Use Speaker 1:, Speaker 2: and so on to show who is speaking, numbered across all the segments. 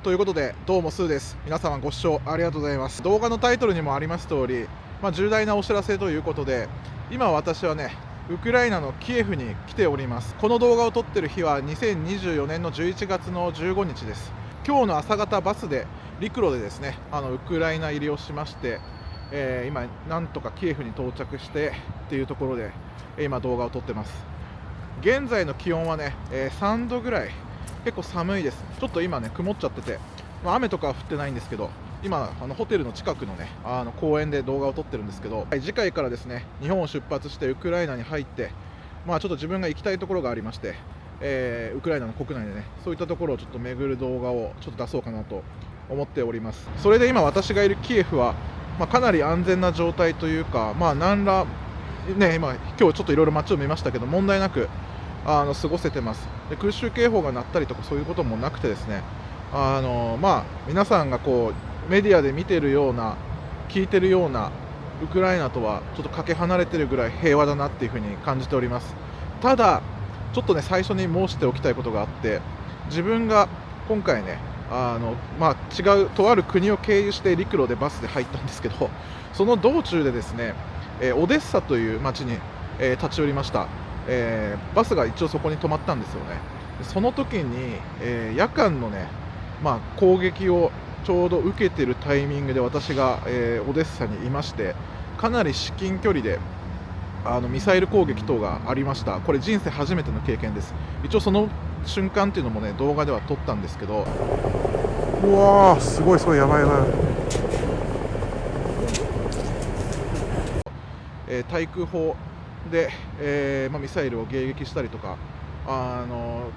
Speaker 1: ということで、どうもスーです。皆様ご視聴ありがとうございます。動画のタイトルにもあります通り、重大なお知らせということで、今私はね、ウクライナのキエフに来ております。この動画を撮ってる日は2024年の11月の15日です。今日の朝方バスで陸路でですね、ウクライナ入りをしまして、今なんとかキエフに到着してっていうところで、今動画を撮ってます。現在の気温はね、3度ぐらい、結構寒いです。ちょっと今ね曇っちゃってて、雨とかは降ってないんですけど、今ホテルの近くのね公園で動画を撮ってるんですけど、次回からですね日本を出発してウクライナに入って、ちょっと自分が行きたいところがありまして、ウクライナの国内でねそういったところをちょっと巡る動画をちょっと出そうかなと思っております。それで今私がいるキエフは、かなり安全な状態というか、何らね今日ちょっといろいろ街を見ましたけど問題なく過ごせてます。で空襲警報が鳴ったりとかそういうこともなくてですね、皆さんがこうメディアで見てるような聞いてるようなウクライナとはちょっとかけ離れてるぐらい平和だなっていうふうに感じております。ただちょっとね最初に申しておきたいことがあって、自分が今回ね違うとある国を経由して陸路でバスで入ったんですけど、その道中でですね、オデッサという町に、立ち寄りました。バスが一応そこに止まったんですよね。その時に、夜間のね、攻撃をちょうど受けてるタイミングで私が、オデッサにいまして、かなり至近距離でミサイル攻撃等がありました。これ人生初めての経験です。一応その瞬間っていうのもね動画では撮ったんですけど、
Speaker 2: うわーすごいやばいやばい。
Speaker 1: 対空砲で、ミサイルを迎撃したりとか、ちょ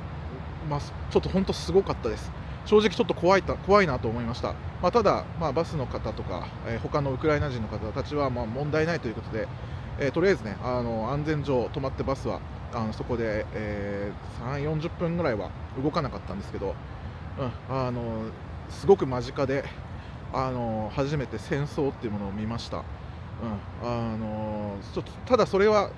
Speaker 1: っと本当すごかったです。正直ちょっと怖いなと思いました。ただ、バスの方とか、他のウクライナ人の方たちは問題ないということで、とりあえずね安全上止まってバスはそこで、3、40分ぐらいは動かなかったんですけど、すごく間近で初めて戦争っていうものを見ました。ちょっとただそれは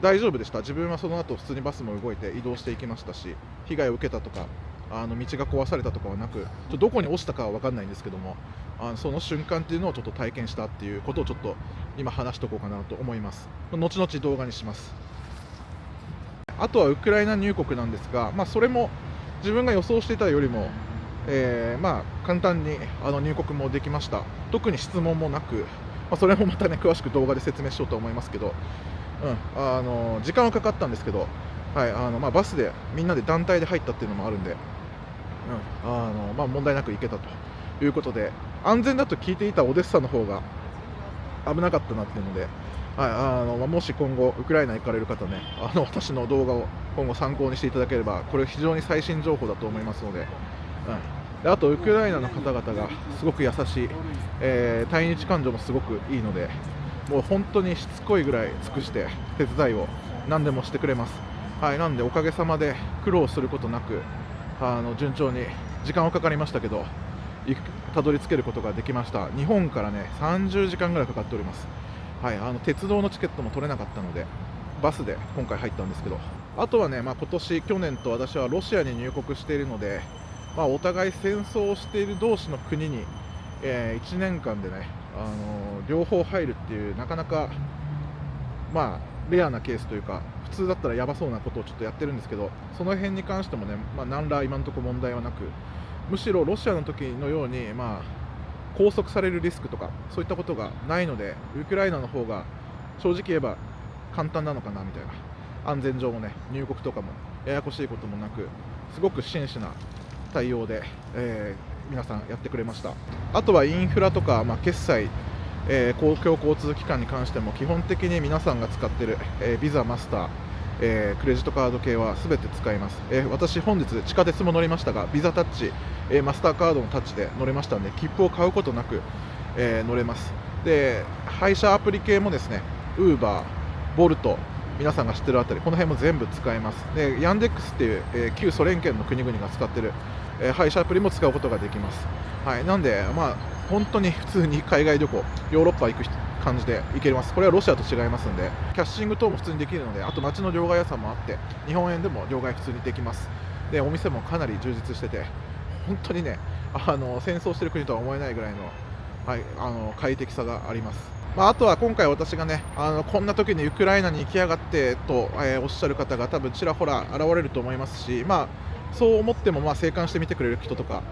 Speaker 1: 大丈夫でした。自分はその後普通にバスも動いて移動していきましたし、被害を受けたとか道が壊されたとかはなく、どこに落ちたかは分かんないんですけども、その瞬間っていうのをちょっと体験したっていうことをちょっと今話しておこうかなと思います。後々動画にします。あとはウクライナ入国なんですが、それも自分が予想していたよりも、簡単に入国もできました。特に質問もなく、それもまたね詳しく動画で説明しようと思いますけど、時間はかかったんですけど、バスでみんなで団体で入ったっていうのもあるんで、問題なく行けたということで、安全だと聞いていたオデッサの方が危なかったなっていうので、もし今後ウクライナ行かれる方ね、私の動画を今後参考にしていただければ、これ非常に最新情報だと思いますので、であとウクライナの方々がすごく優しい、対日感情もすごくいいので、もう本当にしつこいぐらい尽くして手伝いを何でもしてくれます。なんでおかげさまで苦労することなく順調に時間はかかりましたけどたどり着けることができました。日本からね30時間ぐらいかかっております。鉄道のチケットも取れなかったのでバスで今回入ったんですけど、あとはね、今年去年と私はロシアに入国しているので、お互い戦争をしている同士の国に、1年間でね両方入るっていうなかなかレアなケースというか、普通だったらやばそうなことをちょっとやってるんですけど、その辺に関してもね、何ら今のところ問題はなく、むしろロシアの時のように拘束されるリスクとかそういったことがないので、ウクライナの方が正直言えば簡単なのかなみたいな、安全上もね入国とかもややこしいこともなく、すごく真摯な対応で、皆さんやってくれました。あとはインフラとか、決済、公共交通機関に関しても基本的に皆さんが使っている、ビザ、マスター、クレジットカード系は全て使います。私本日地下鉄も乗りましたが、ビザタッチ、マスターカードのタッチで乗れましたので、切符を買うことなく、乗れます。で配車アプリ系もですね、ウーバー、ボルト、皆さんが知ってるあたり、この辺も全部使えます。でヤンデックスっていう、旧ソ連圏の国々が使っている、配車アプリも使うことができます。なんで本当に普通に海外旅行、ヨーロッパ行く感じで行けます。これはロシアと違いますんで、キャッシング等も普通にできるので、あと街の両替屋さんもあって日本円でも両替普通にできます。でお店もかなり充実してて、本当にね戦争している国とは思えないぐらいの、はい、快適さがあります。あとは今回私がね、こんな時にウクライナに行きやがってと、おっしゃる方が多分ちらほら現れると思いますし、そう思っても静観して見てくれる人とか、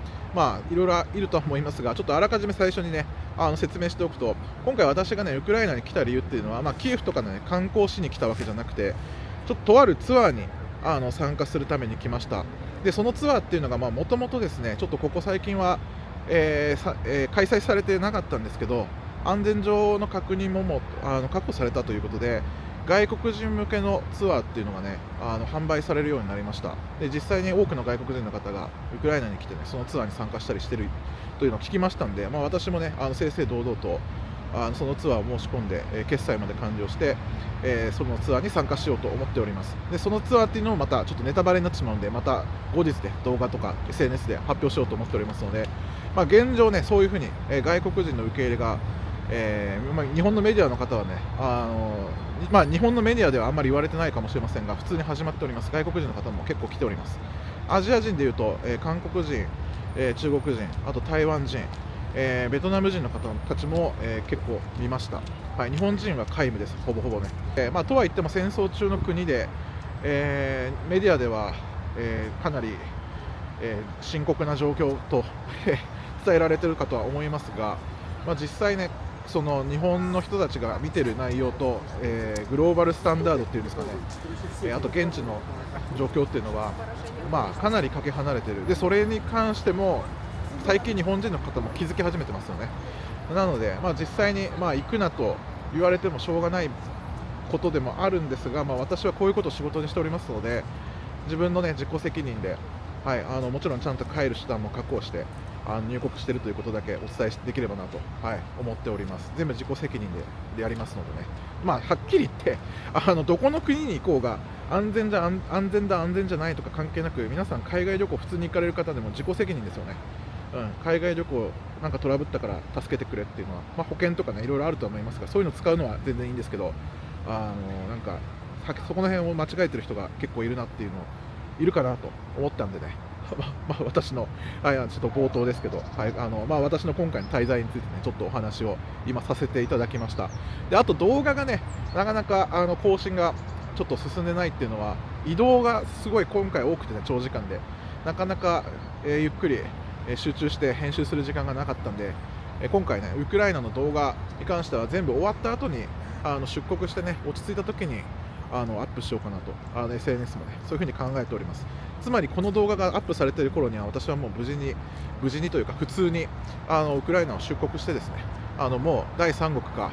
Speaker 1: いろいろいるとは思いますが、ちょっとあらかじめ最初にね、説明しておくと、今回私がね、ウクライナに来た理由っていうのは、キエフとかね、観光しに来たわけじゃなくて、ちょっととあるツアーに参加するために来ました。で、そのツアーっていうのが、もともとですね、ちょっとここ最近は、開催されてなかったんですけど、安全上の確認も確保されたということで、外国人向けのツアーっていうのがね、販売されるようになりました。で、実際に多くの外国人の方がウクライナに来てね、そのツアーに参加したりしてるというのを聞きましたんで、私もね、正々堂々とそのツアーを申し込んで、決済まで完了して、そのツアーに参加しようと思っております。で、そのツアーっていうのをまたちょっとネタバレになってしまうんで、また後日で動画とか SNS で発表しようと思っておりますので、現状ね、そういうふうに、外国人の受け入れが日本のメディアの方はね、日本のメディアではあんまり言われてないかもしれませんが、普通に始まっております。外国人の方も結構来ております。アジア人でいうと、韓国人、中国人、あと台湾人、ベトナム人の方たちも、結構見ました。はい、日本人は皆無です、ほぼほぼね。とはいっても戦争中の国で、メディアでは、かなり、深刻な状況と伝えられているかとは思いますが、実際ね、その日本の人たちが見てる内容と、グローバルスタンダードっていうんですかね、あと現地の状況っていうのは、かなりかけ離れてる。で、それに関しても最近日本人の方も気づき始めてますよね。なので、実際に行くなと言われてもしょうがないことでもあるんですが、私はこういうことを仕事にしておりますので、自分のね、自己責任で、はい、もちろんちゃんと帰る手段も確保して入国しているということだけお伝えできればなと、思っております。全部自己責任でやりますのでね、はっきり言ってどこの国に行こうが安全だ安全じゃないとか関係なく、皆さん海外旅行普通に行かれる方でも自己責任ですよね。海外旅行なんかトラブったから助けてくれっていうのは、保険とかね、いろいろあると思いますが、そういうの使うのは全然いいんですけど、なんかそこの辺を間違えてる人が結構いるなっていうのいるかなと思ったんでね私の、ちょっと冒頭ですけど、私の今回の滞在についてね、ちょっとお話を今させていただきました。で、あと動画がね、なかなか更新がちょっと進んでないっていうのは、移動がすごい今回多くてね、長時間で、なかなか、ゆっくり集中して編集する時間がなかったんで、今回ね、ウクライナの動画に関しては全部終わった後に出国してね、落ち着いた時にアップしようかなと、SNS もね、そういうふうに考えております。つまりこの動画がアップされている頃には、私はもう無事にというか普通にウクライナを出国してですね、もう第三国か、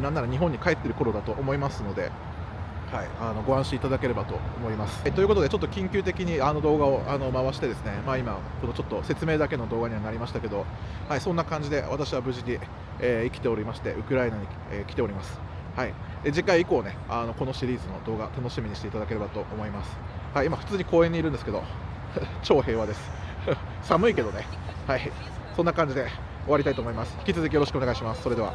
Speaker 1: なんなら日本に帰っている頃だと思いますので、はい、ご安心いただければと思います。ということで、ちょっと緊急的に動画を回してですね、今このちょっと説明だけの動画にはなりましたけど、はい、そんな感じで私は無事に、生きておりまして、ウクライナに、来ております。はい、次回以降ね、このシリーズの動画楽しみにしていただければと思います。はい、今普通に公園にいるんですけど超平和です寒いけどね。はい、そんな感じで終わりたいと思います。引き続きよろしくお願いします。それでは。